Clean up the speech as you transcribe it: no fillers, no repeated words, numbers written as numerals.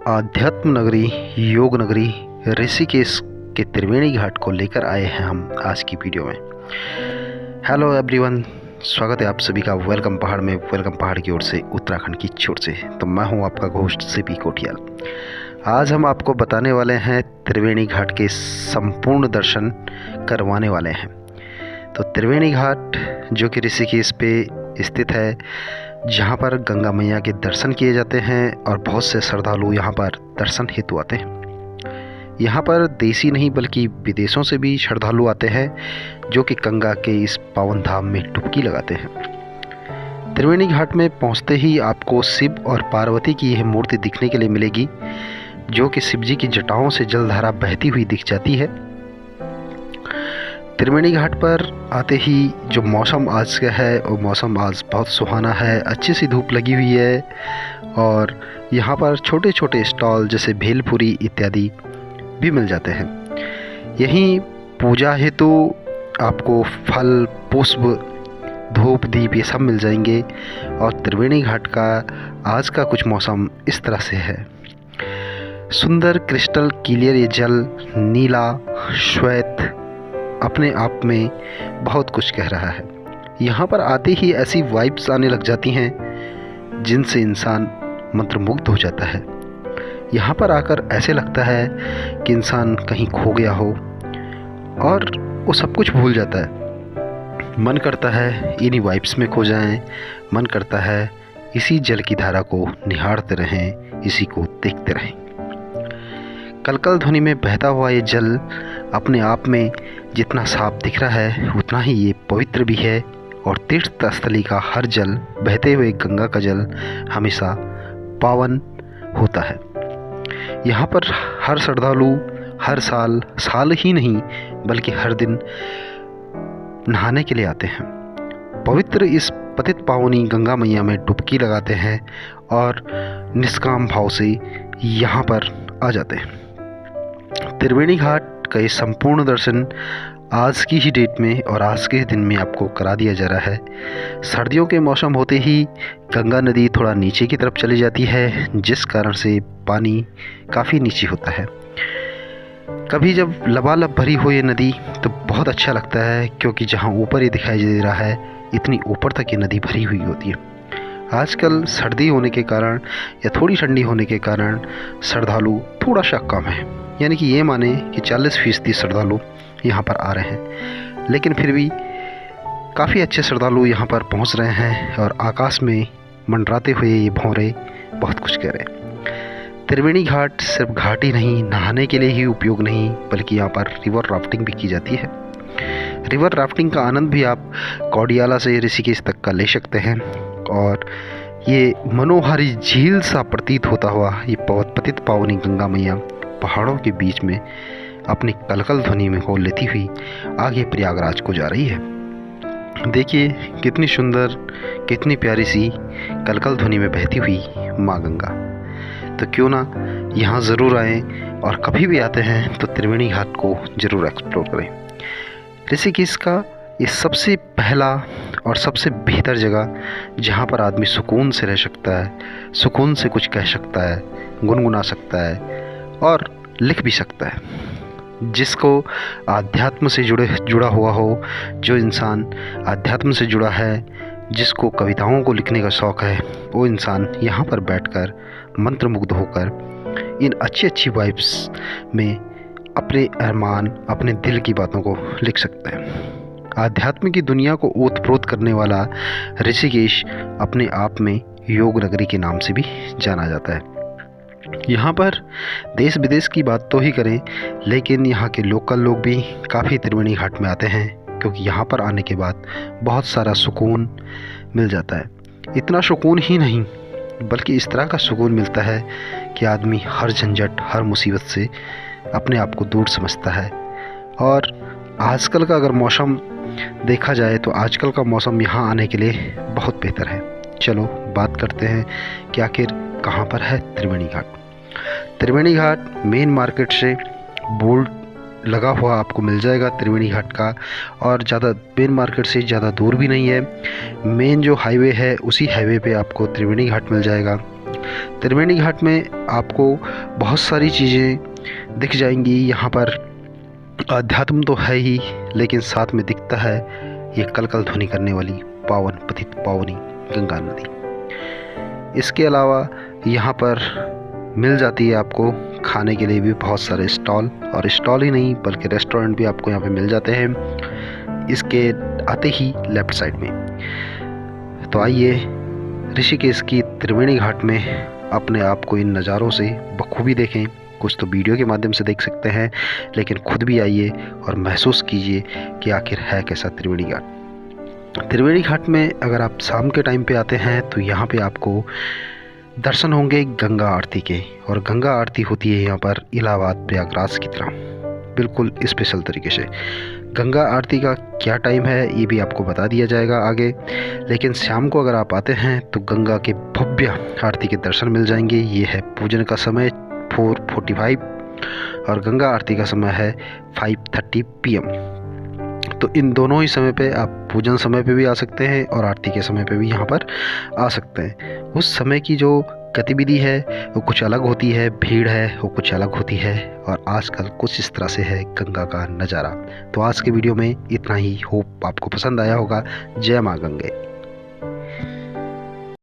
आध्यात्म नगरी, योग नगरी ऋषिकेश के त्रिवेणी घाट को लेकर आए हैं हम आज की वीडियो में। हेलो एवरीवन, स्वागत है आप सभी का वेलकम पहाड़ में। वेलकम पहाड़ की ओर से, उत्तराखंड की छोर से। तो मैं हूं आपका होस्ट सीपी कोटियाल। आज हम आपको बताने वाले हैं त्रिवेणी घाट के संपूर्ण दर्शन करवाने वाले हैं। तो त्रिवेणी घाट जो कि ऋषिकेश पे स्थित है, जहाँ पर गंगा मैया के दर्शन किए जाते हैं और बहुत से श्रद्धालु यहाँ पर दर्शन हेतु आते हैं। यहाँ पर देशी नहीं बल्कि विदेशों से भी श्रद्धालु आते हैं जो कि गंगा के इस पावन धाम में डुबकी लगाते हैं। त्रिवेणी घाट में पहुँचते ही आपको शिव और पार्वती की यह मूर्ति दिखने के लिए मिलेगी, जो कि शिव जी की जटाओं से जलधारा बहती हुई दिख जाती है। त्रिवेणी घाट पर आते ही जो मौसम आज का है वो मौसम आज बहुत सुहाना है। अच्छी सी धूप लगी हुई है और यहाँ पर छोटे छोटे स्टॉल जैसे भेलपुरी इत्यादि भी मिल जाते हैं। यहीं पूजा हेतु आपको फल, पुष्प, धूप, दीप ये सब मिल जाएंगे। और त्रिवेणी घाट का आज का कुछ मौसम इस तरह से है। सुंदर क्रिस्टल क्लियर ये जल नीला श्वेत अपने आप में बहुत कुछ कह रहा है। यहाँ पर आते ही ऐसी वाइब्स आने लग जाती हैं जिनसे इंसान मंत्रमुग्ध हो जाता है। यहाँ पर आकर ऐसे लगता है कि इंसान कहीं खो गया हो और वो सब कुछ भूल जाता है। मन करता है इन्हीं वाइब्स में खो जाएं, मन करता है इसी जल की धारा को निहारते रहें, इसी को देखते रहें। कलकल ध्वनि में बहता हुआ ये जल अपने आप में जितना साफ दिख रहा है उतना ही ये पवित्र भी है। और तीर्थ स्थली का हर जल, बहते हुए गंगा का जल हमेशा पावन होता है। यहाँ पर हर श्रद्धालु हर साल ही नहीं बल्कि हर दिन नहाने के लिए आते हैं। पवित्र इस पतित पावनी गंगा मैया में डुबकी लगाते हैं और निष्काम भाव से यहाँ पर आ जाते हैं। त्रिवेणी घाट का ये संपूर्ण दर्शन आज की ही डेट में और आज के दिन में आपको करा दिया जा रहा है। सर्दियों के मौसम होते ही गंगा नदी थोड़ा नीचे की तरफ चली जाती है, जिस कारण से पानी काफ़ी नीचे होता है। कभी जब लबालब भरी हो ये नदी तो बहुत अच्छा लगता है, क्योंकि जहाँ ऊपर ये दिखाई दे रहा है इतनी ऊपर तक ये नदी भरी हुई होती है। आजकल सर्दी होने के कारण या थोड़ी ठंडी होने के कारण श्रद्धालु थोड़ा सा कम है, यानी कि ये माने कि 40% श्रद्धालु यहाँ पर आ रहे हैं। लेकिन फिर भी काफ़ी अच्छे श्रद्धालु यहाँ पर पहुँच रहे हैं और आकाश में मंडराते हुए ये भौरे बहुत कुछ कह रहे हैं। त्रिवेणी घाट सिर्फ घाट ही नहीं, नहाने के लिए ही उपयोग नहीं बल्कि यहाँ पर रिवर राफ्टिंग भी की जाती है। रिवर राफ्टिंग का आनंद भी आप कौडियाला से ऋषिकेश तक का ले सकते हैं। और ये मनोहारी झील सा प्रतीत होता हुआ ये पतित पावनी गंगा मैया पहाड़ों के बीच में अपनी कलकल ध्वनि में हो लेती हुई आगे प्रयागराज को जा रही है। देखिए कितनी सुंदर, कितनी प्यारी सी कलकल ध्वनि में बहती हुई माँ गंगा। तो क्यों ना यहाँ ज़रूर आएँ और कभी भी आते हैं तो त्रिवेणी घाट को ज़रूर एक्सप्लोर करें। ऋषिकेश का ये सबसे पहला और सबसे बेहतर जगह जहाँ पर आदमी सुकून से रह सकता है, सुकून से कुछ कह सकता है, गुनगुना सकता है और लिख भी सकता है। जिसको आध्यात्म से जुड़ा हुआ हो, जो इंसान आध्यात्म से जुड़ा है, जिसको कविताओं को लिखने का शौक़ है, वो इंसान यहाँ पर बैठकर मंत्रमुग्ध होकर इन अच्छी वाइब्स में अपने अरमान, अपने दिल की बातों को लिख सकता है। आध्यात्म की दुनिया को ओतप्रोत करने वाला ऋषिकेश अपने आप में योग नगरी के नाम से भी जाना जाता है। यहाँ पर देश विदेश की बात तो ही करें, लेकिन यहाँ के लोकल लोग भी काफ़ी त्रिवेणी घाट में आते हैं, क्योंकि यहाँ पर आने के बाद बहुत सारा सुकून मिल जाता है। इतना सुकून ही नहीं बल्कि इस तरह का सुकून मिलता है कि आदमी हर झंझट, हर मुसीबत से अपने आप को दूर समझता है। और आजकल का अगर मौसम देखा जाए तो आजकल का मौसम यहाँ आने के लिए बहुत बेहतर है। चलो बात करते हैं कि आखिर कहाँ पर है त्रिवेणी घाट। त्रिवेणी घाट मेन मार्केट से बोर्ड लगा हुआ आपको मिल जाएगा त्रिवेणी घाट का, और ज़्यादा मेन मार्केट से ज़्यादा दूर भी नहीं है। मेन जो हाईवे है उसी हाईवे पे आपको त्रिवेणी घाट मिल जाएगा। त्रिवेणी घाट में आपको बहुत सारी चीज़ें दिख जाएंगी। यहाँ पर अध्यात्म तो है ही, लेकिन साथ में दिखता है ये कलकल ध्वनि करने वाली पावन पतित पावनी गंगा नदी। इसके अलावा यहाँ पर मिल जाती है आपको खाने के लिए भी बहुत सारे स्टॉल, और स्टॉल ही नहीं बल्कि रेस्टोरेंट भी आपको यहाँ पे मिल जाते हैं इसके आते ही लेफ़्ट साइड में। तो आइए ऋषिकेश की त्रिवेणी घाट में अपने आप को इन नज़ारों से बखूबी देखें। कुछ तो वीडियो के माध्यम से देख सकते हैं, लेकिन खुद भी आइए और महसूस कीजिए कि आखिर है कैसा त्रिवेणी घाट। त्रिवेणी घाट में अगर आप शाम के टाइम पे आते हैं तो यहाँ पे आपको दर्शन होंगे गंगा आरती के, और गंगा आरती होती है यहाँ पर इलाहाबाद प्रयागराज की तरह बिल्कुल स्पेशल तरीके से। गंगा आरती का क्या टाइम है ये भी आपको बता दिया जाएगा आगे, लेकिन शाम को अगर आप आते हैं तो गंगा के भव्य आरती के दर्शन मिल जाएंगे। ये है पूजन का समय 4:45 और गंगा आरती का समय है 5:30 PM। तो इन दोनों ही समय पे आप पूजन समय पे भी आ सकते हैं और आरती के समय पे भी यहाँ पर आ सकते हैं। उस समय की जो गतिविधि है वो कुछ अलग होती है, भीड़ है वो कुछ अलग होती है, और आजकल कुछ इस तरह से है गंगा का नज़ारा। तो आज के वीडियो में इतना ही। होप आपको पसंद आया होगा। जय माँ गंगे।